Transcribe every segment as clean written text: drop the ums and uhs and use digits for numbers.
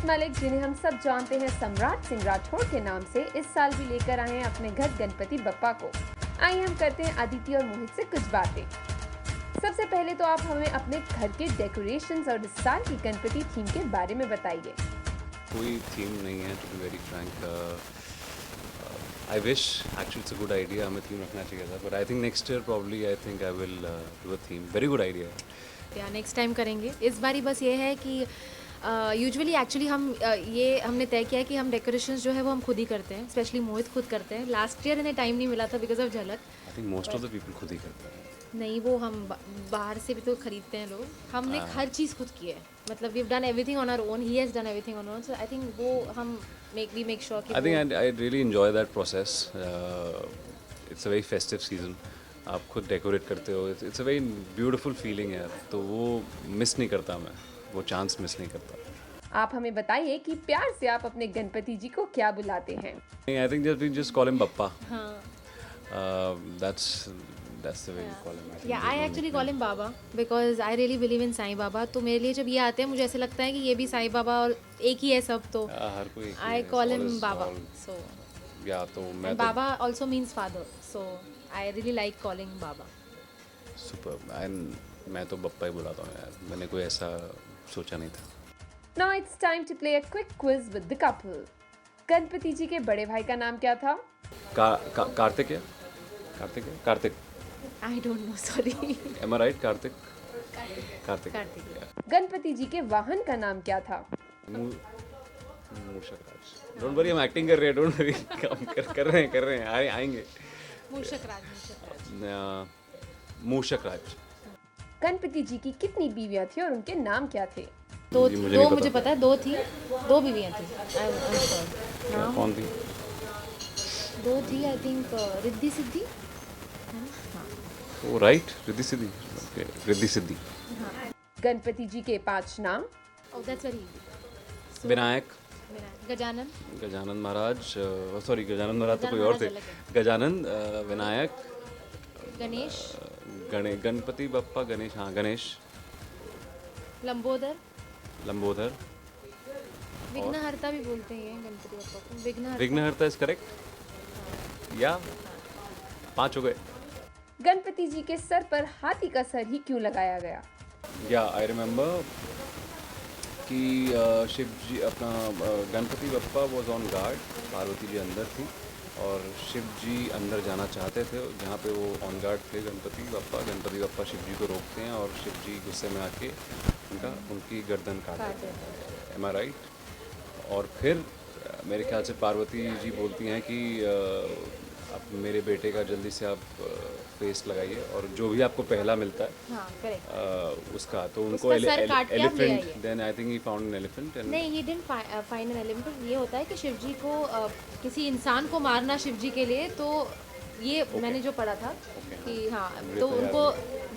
अमित मलिक, जिन्हें हम सब जानते हैं सम्राट सिंह राठौड़ के नाम से, इस साल भी लेकर आए हैं अपने घर गणपति बप्पा को। आइए हम करते हैं अदिति और मोहित से कुछ बातें। सबसे पहले तो आप हमें अपने घर के डेकोरेशंस और इस साल की गणपति थीम के बारे में बताइए। कोई थीम नहीं है, to be very frank. I wish actually it's a good idea, हमें थीम रखना चाहिए था, but I think next year probably I think I will do a theme. Very good idea. या नेक्स्ट टाइम करेंगे। इस बारी बस ये है कि यूजुअली एक्चुअली हम ये हमने तय किया है कि हम डेकोरेशंस जो है वो हम खुद ही करते हैं, स्पेशली मोहित खुद करते हैं। लास्ट ईयर इन्हें टाइम नहीं मिला था बिकॉज ऑफ झलक। I think most of the people खुद ही करते हैं। नहीं, वो हम बाहर से भी तो खरीदते हैं लोग। हमने हर चीज़ खुद की है, मतलब we have done everything on our own, he has done everything on own. So I think वो हम मेक श्योर कि I think I really enjoy that process. It's a very festive season. आप खुद डेकोरेट करते हो, it's a very beautiful feeling है, तो वो मिस नहीं करता मैं, वो चांस मिस नहीं करता। आप हमें बताइए कि प्यार से आप अपने गणपति जी को क्या बुलाते हैं? I think just call him Bappa. हाँ, That's the way you call him. Yeah I actually call him baba because I really believe in Sai Baba. तो मेरे लिए जब ये आते हैं मुझे ऐसे लगता है कि ये भी साईं बाबा और एक ही है सब, तो हर कोई I call him Baba. So yeah तो मैं baba also means father, so I really like calling baba. Super. And मैं तो बप्पा ही बुलाता हूँ यार, मैंने कोई ऐसा सोचा नहीं था। Now it's time to play a quick quiz with the couple. Ganpati ji के बड़े भाई का नाम क्या था? कार्तिक है? Kartik. I don't know, sorry. Am I right? Kartik. Ganpati ji के वाहन का नाम क्या था? मूषक राज। डोंट वरी, हम एक्टिंग कर रहे हैं, डोंट वरी। काम कर रहे हैं, आएंगे। मूषक राज। मूषक राज। गणपति जी की कितनी बीवियां थी और उनके नाम क्या थे? दो जी, थी, मुझे दो नहीं मुझे पता। पता है, दो थी, दो बीवियाँ थी। I'm sure। नाम कौन थी? दो थी, I think Riddhi Siddhi. Oh right, Riddhi Siddhi. Okay, Riddhi Siddhi. Ganpati ji के 5 नाम? Oh that's very easy. Vinayak, Gajanan, Gajanan Maharaj, sorry Gajanan Maharaj तो कोई और थे। गजानन महाराज गजानन, विनायक, गणेश, गणपति बप्पा, गणेश, हाँ गणेश, लंबोदर, लंबोदर, विघ्नहर्ता भी बोलते हैं गणपति बप्पा को। विघ्नहर्ता इज करेक्ट। या 5 हो गए। गणपति जी के सर पर हाथी का सर ही क्यों लगाया गया? या आई रिमेम्बर कि शिव जी अपना Ganpati Bappa was on guard, Parvati ji अंदर थी और शिव जी अंदर जाना चाहते थे, जहाँ पे वो ऑन गार्ड थे गणपति बप्पा शिव जी को रोकते हैं और शिव जी गुस्से में आके उनकी गर्दन काट देते हैं। एम आई राइट? और फिर मेरे ख्याल से पार्वती जी बोलती हैं कि आप मेरे बेटे का जल्दी से आप फेस लगाइए और जो भी आपको पहला मिलता है हाँ करेक्ट। उसका, तो उनको उसका सर काट के आप ले एलिफेंट, आइए। Then I think he found an elephant and नहीं, he didn't find an elephant. ये होता है कि शिव जी को किसी इंसान को मारना शिव जी के लिए, तो ये मैंने जो पढ़ा था कि हाँ, तो उनको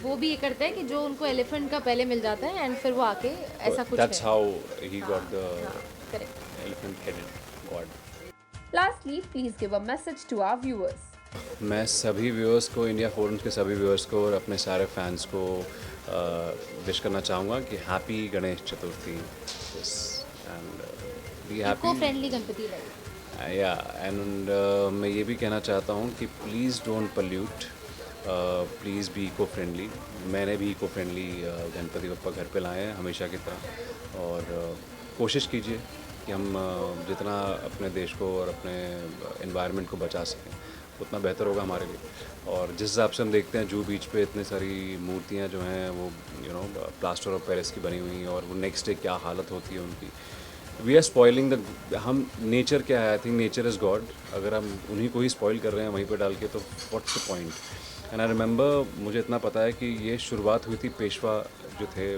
वो भी ये करते हैं कि जो उनको एलिफेंट का पहले मिल जाता है एंड फिर वो आके ऐसा कुछ दैट्स है। How he got the correct. Elephant headed God. Lastly, please give a message to our viewers. मैं सभी व्यूअर्स को, इंडिया फोरम्स के सभी व्यूअर्स को और अपने सारे फैंस को विश करना चाहूँगा कि happy Ganesh Chaturthi and be eco happy. Friendly Ganpati like. या एंड मैं ये भी कहना चाहता हूँ कि please don't pollute, please be eco friendly. मैंने भी इको फ्रेंडली गणपति बप्पा घर पे लाए हैं हमेशा की तरह, और कोशिश कीजिए कि हम जितना अपने देश को और अपने एनवायरनमेंट को बचा सकें उतना बेहतर होगा हमारे लिए। और जिस हिसाब से हम देखते हैं जूहू बीच पे इतनी सारी मूर्तियाँ जो हैं वो प्लास्टर ऑफ पेरिस की बनी हुई हैं और वो नेक्स्ट डे क्या हालत होती है उनकी। वी आर स्पॉइलिंग द, हम नेचर क्या है, I think nature is God. अगर हम उन्हीं को ही स्पॉइल कर रहे हैं वहीं पे डाल के, तो what's the point. And I remember, मुझे इतना पता है कि ये शुरुआत हुई थी पेशवा जो थे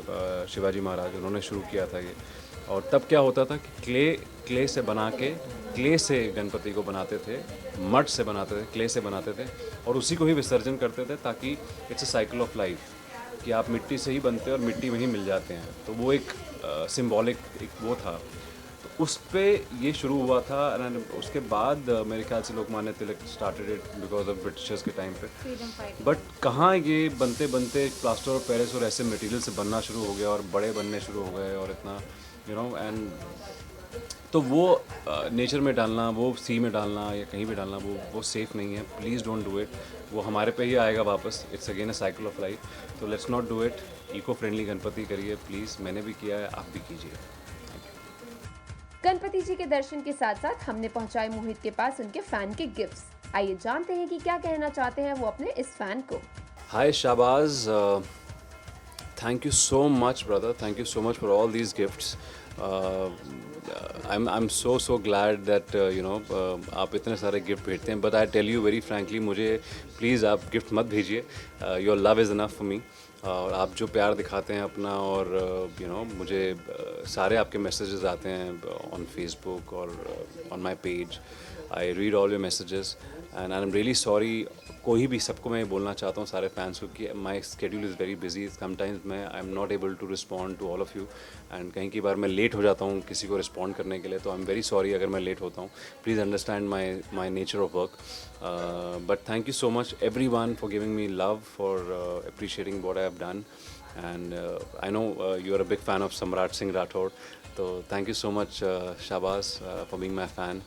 शिवाजी महाराज, उन्होंने शुरू किया था ये। और तब क्या होता था कि क्ले से बना के, क्ले से गणपति को बनाते थे, मड से बनाते थे, क्ले से बनाते थे और उसी को ही विसर्जन करते थे, ताकि it's a cycle of life कि आप मिट्टी से ही बनते हैं और मिट्टी में ही मिल जाते हैं। तो वो एक सिंबॉलिक एक वो था, तो उस पे ये शुरू हुआ था। एंड उसके बाद मेरे ख्याल से Lokmanya Tilak started it because of Britishers के टाइम पे। Freedom fighter. बट कहाँ ये बनते बनते प्लास्टर ऑफ पेरिस और ऐसे मटेरियल से बनना शुरू हो गया और बड़े बनने शुरू हो गए और इतना एंड तो वो नेचर में डालना, वो सी में डालना या कहीं भी डालना, वो सेफ़ नहीं है. Please don't do it. वो हमारे पे ही आएगा वापस. It's again a cycle of life. तो let's not do it. Eco friendly Ganpati करिए प्लीज़. मैंने भी किया है, आप भी कीजिए. गणपति जी के दर्शन के साथ साथ हमने पहुंचाए मोहित के पास उनके फैन के गिफ्ट्स. आइए जानते हैं कि क्या कहना चाहते हैं वो अपने इस फैन को. Hi Shabaz, thank you so much, brother. Thank you so much for all these gifts. I'm so glad that आप इतने सारे गिफ्ट भेजते हैं. But I tell you very frankly, मुझे प्लीज़ आप गिफ्ट मत भेजिए. Your love is enough for me. और आप जो प्यार दिखाते हैं अपना, और मुझे सारे आपके मैसेजेस आते हैं ऑन फेसबुक और on my page. I read all your messages and I am really sorry. कोई भी, सबको मैं बोलना चाहता हूँ, सारे फैंस को, कि my schedule is very busy. Sometimes I am not able to respond to all of you. And कहीं की बार मैं लेट हो जाता हूँ किसी को रिस्पॉन्ड करने के लिए. तो आई एम वेरी सॉरी अगर मैं लेट होता हूँ. Please understand my nature of work. But thank you so much every one for giving me love, for appreciating what I have done. And I know you are a big fan of Samrat Singh Rathod. So thank you so much, Shabaz, for being my fan.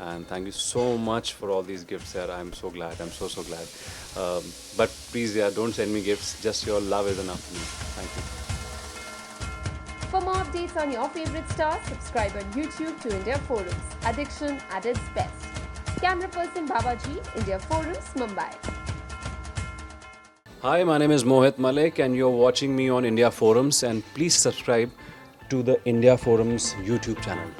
And thank you so much for all these gifts, sir. I'm so glad. I'm so glad. But please, yeah, don't send me gifts. Just your love is enough for me. Thank you. For more updates on your favorite stars, subscribe on YouTube to India Forums. Addiction at its best. Camera person Babaji, India Forums, Mumbai. Hi, my name is Mohit Malik and you're watching me on India Forums, and please subscribe to the India Forums YouTube channel.